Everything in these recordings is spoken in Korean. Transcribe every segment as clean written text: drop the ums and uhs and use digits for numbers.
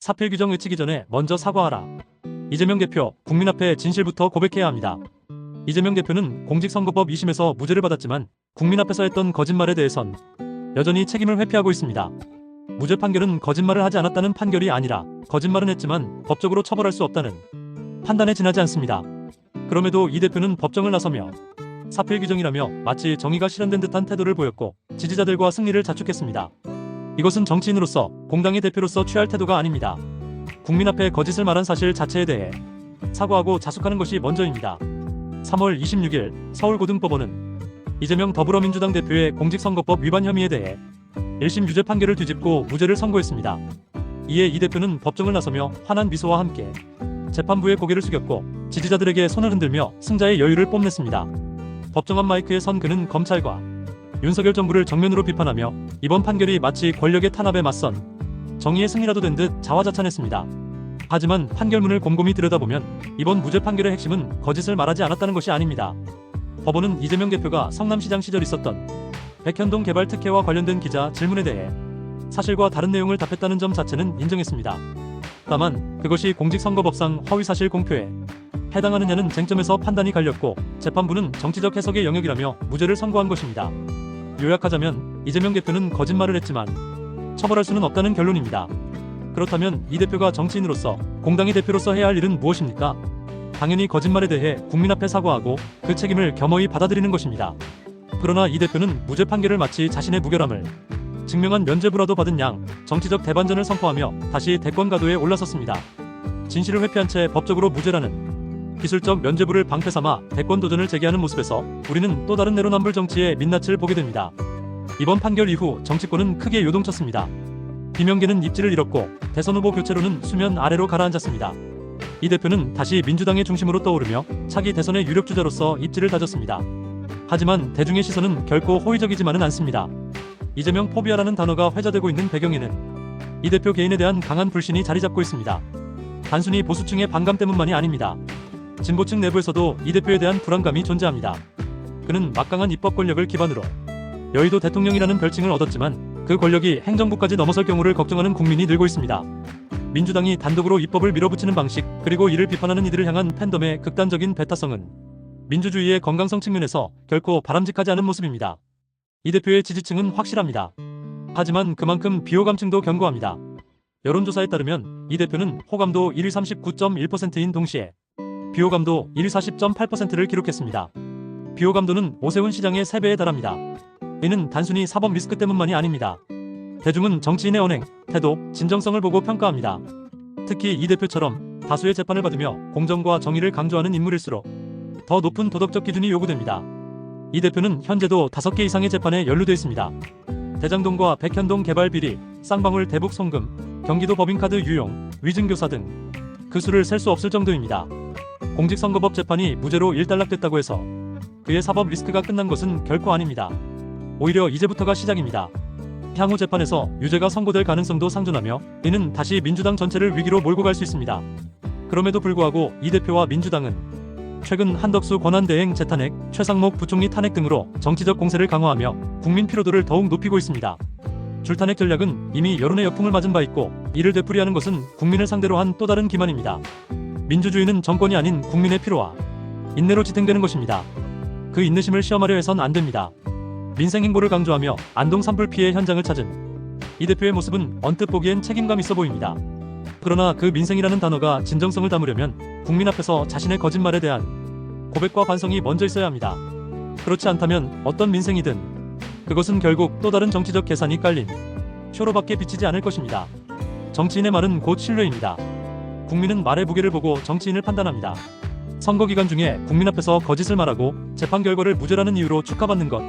사필 규정 외치기 전에 먼저 사과하라. 이재명 대표, 국민 앞에 진실부터 고백해야 합니다. 이재명 대표는 공직선거법 2심에서 무죄를 받았지만 국민 앞에서 했던 거짓말에 대해선 여전히 책임을 회피하고 있습니다. 무죄 판결은 거짓말을 하지 않았다는 판결이 아니라 거짓말은 했지만 법적으로 처벌할 수 없다는 판단에 지나지 않습니다. 그럼에도 이 대표는 법정을 나서며 사필 규정이라며 마치 정의가 실현된 듯한 태도를 보였고 지지자들과 승리를 자축했습니다. 이것은 정치인으로서 공당의 대표로서 취할 태도가 아닙니다. 국민 앞에 거짓을 말한 사실 자체에 대해 사과하고 자숙하는 것이 먼저입니다. 3월 26일 서울고등법원은 이재명 더불어민주당 대표의 공직선거법 위반 혐의에 대해 1심 유죄 판결을 뒤집고 무죄를 선고했습니다. 이에 이 대표는 법정을 나서며 환한 미소와 함께 재판부에 고개를 숙였고 지지자들에게 손을 흔들며 승자의 여유를 뽐냈습니다. 법정 앞 마이크에 선 그는 검찰과 윤석열 정부를 정면으로 비판하며 이번 판결이 마치 권력의 탄압에 맞선 정의의 승리라도 된 듯 자화자찬했습니다. 하지만 판결문을 곰곰이 들여다보면 이번 무죄 판결의 핵심은 거짓을 말하지 않았다는 것이 아닙니다. 법원은 이재명 대표가 성남시장 시절 있었던 백현동 개발 특혜와 관련된 기자 질문에 대해 사실과 다른 내용을 답했다는 점 자체는 인정했습니다. 다만 그것이 공직선거법상 허위사실 공표에 해당하느냐는 쟁점에서 판단이 갈렸고 재판부는 정치적 해석의 영역이라며 무죄를 선고한 것입니다. 요약하자면 이재명 대표는 거짓말을 했지만 처벌할 수는 없다는 결론입니다. 그렇다면 이 대표가 정치인으로서 공당의 대표로서 해야 할 일은 무엇입니까? 당연히 거짓말에 대해 국민 앞에 사과하고 그 책임을 겸허히 받아들이는 것입니다. 그러나 이 대표는 무죄 판결을 마치 자신의 무결함을 증명한 면죄부라도 받은 양 정치적 대반전을 선포하며 다시 대권 가도에 올라섰습니다. 진실을 회피한 채 법적으로 무죄라는 기술적 면죄부를 방패삼아 대권 도전을 재개하는 모습에서 우리는 또 다른 내로남불 정치의 민낯을 보게 됩니다. 이번 판결 이후 정치권은 크게 요동쳤습니다. 비명계는 입지를 잃었고 대선 후보 교체로는 수면 아래로 가라앉았습니다. 이 대표는 다시 민주당의 중심으로 떠오르며 차기 대선의 유력 주자로서 입지를 다졌습니다. 하지만 대중의 시선은 결코 호의적이지만은 않습니다. 이재명 포비아라는 단어가 회자되고 있는 배경에는 이 대표 개인에 대한 강한 불신이 자리 잡고 있습니다. 단순히 보수층의 반감 때문만이 아닙니다. 진보층 내부에서도 이 대표에 대한 불안감이 존재합니다. 그는 막강한 입법 권력을 기반으로 여의도 대통령이라는 별칭을 얻었지만 그 권력이 행정부까지 넘어설 경우를 걱정하는 국민이 늘고 있습니다. 민주당이 단독으로 입법을 밀어붙이는 방식 그리고 이를 비판하는 이들을 향한 팬덤의 극단적인 배타성은 민주주의의 건강성 측면에서 결코 바람직하지 않은 모습입니다. 이 대표의 지지층은 확실합니다. 하지만 그만큼 비호감층도 견고합니다. 여론조사에 따르면 이 대표는 호감도 1위 39.1%인 동시에 비호감도 1위 40.8%를 기록했습니다. 비호감도는 오세훈 시장의 3배에 달합니다. 이는 단순히 사법 리스크 때문만이 아닙니다. 대중은 정치인의 언행, 태도, 진정성을 보고 평가합니다. 특히 이 대표처럼 다수의 재판을 받으며 공정과 정의를 강조하는 인물일수록 더 높은 도덕적 기준이 요구됩니다. 이 대표는 현재도 5개 이상의 재판에 연루돼 있습니다. 대장동과 백현동 개발 비리, 쌍방울 대북 송금, 경기도 법인카드 유용, 위증교사 등 그 수를 셀 수 없을 정도입니다. 공직선거법 재판이 무죄로 일단락됐다고 해서 그의 사법 리스크가 끝난 것은 결코 아닙니다. 오히려 이제부터가 시작입니다. 향후 재판에서 유죄가 선고될 가능성도 상존하며 이는 다시 민주당 전체를 위기로 몰고 갈 수 있습니다. 그럼에도 불구하고 이 대표와 민주당은 최근 한덕수 권한대행 재탄핵, 최상목 부총리 탄핵 등으로 정치적 공세를 강화하며 국민 피로도를 더욱 높이고 있습니다. 줄탄핵 전략은 이미 여론의 역풍을 맞은 바 있고 이를 되풀이하는 것은 국민을 상대로 한 또 다른 기만입니다. 민주주의는 정권이 아닌 국민의 피로와 인내로 지탱되는 것입니다. 그 인내심을 시험하려 해선 안 됩니다. 민생 행보를 강조하며 안동 산불 피해 현장을 찾은 이 대표의 모습은 언뜻 보기엔 책임감 있어 보입니다. 그러나 그 민생이라는 단어가 진정성을 담으려면 국민 앞에서 자신의 거짓말에 대한 고백과 반성이 먼저 있어야 합니다. 그렇지 않다면 어떤 민생이든 그것은 결국 또 다른 정치적 계산이 깔린 쇼로밖에 비치지 않을 것입니다. 정치인의 말은 곧 신뢰입니다. 국민은 말의 무게를 보고 정치인을 판단합니다. 선거 기간 중에 국민 앞에서 거짓을 말하고 재판 결과를 무죄라는 이유로 축하받는 것,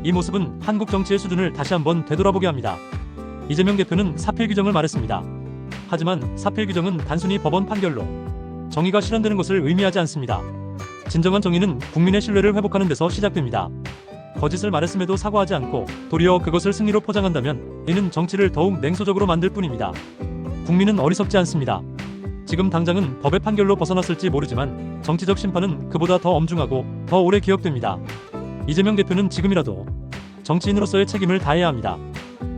이 모습은 한국 정치의 수준을 다시 한번 되돌아보게 합니다. 이재명 대표는 사필 규정을 말했습니다. 하지만 사필 규정은 단순히 법원 판결로 정의가 실현되는 것을 의미하지 않습니다. 진정한 정의는 국민의 신뢰를 회복하는 데서 시작됩니다. 거짓을 말했음에도 사과하지 않고 도리어 그것을 승리로 포장한다면 이는 정치를 더욱 냉소적으로 만들 뿐입니다. 국민은 어리석지 않습니다. 지금 당장은 법의 판결로 벗어났을지 모르지만 정치적 심판은 그보다 더 엄중하고 더 오래 기억됩니다. 이재명 대표는 지금이라도 정치인으로서의 책임을 다해야 합니다.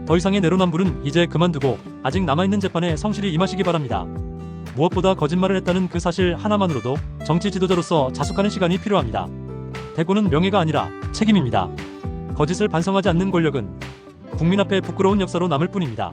더 이상의 내로남불은 이제 그만두고 아직 남아있는 재판에 성실히 임하시기 바랍니다. 무엇보다 거짓말을 했다는 그 사실 하나만으로도 정치 지도자로서 자숙하는 시간이 필요합니다. 대고는 명예가 아니라 책임입니다. 거짓을 반성하지 않는 권력은 국민 앞에 부끄러운 역사로 남을 뿐입니다.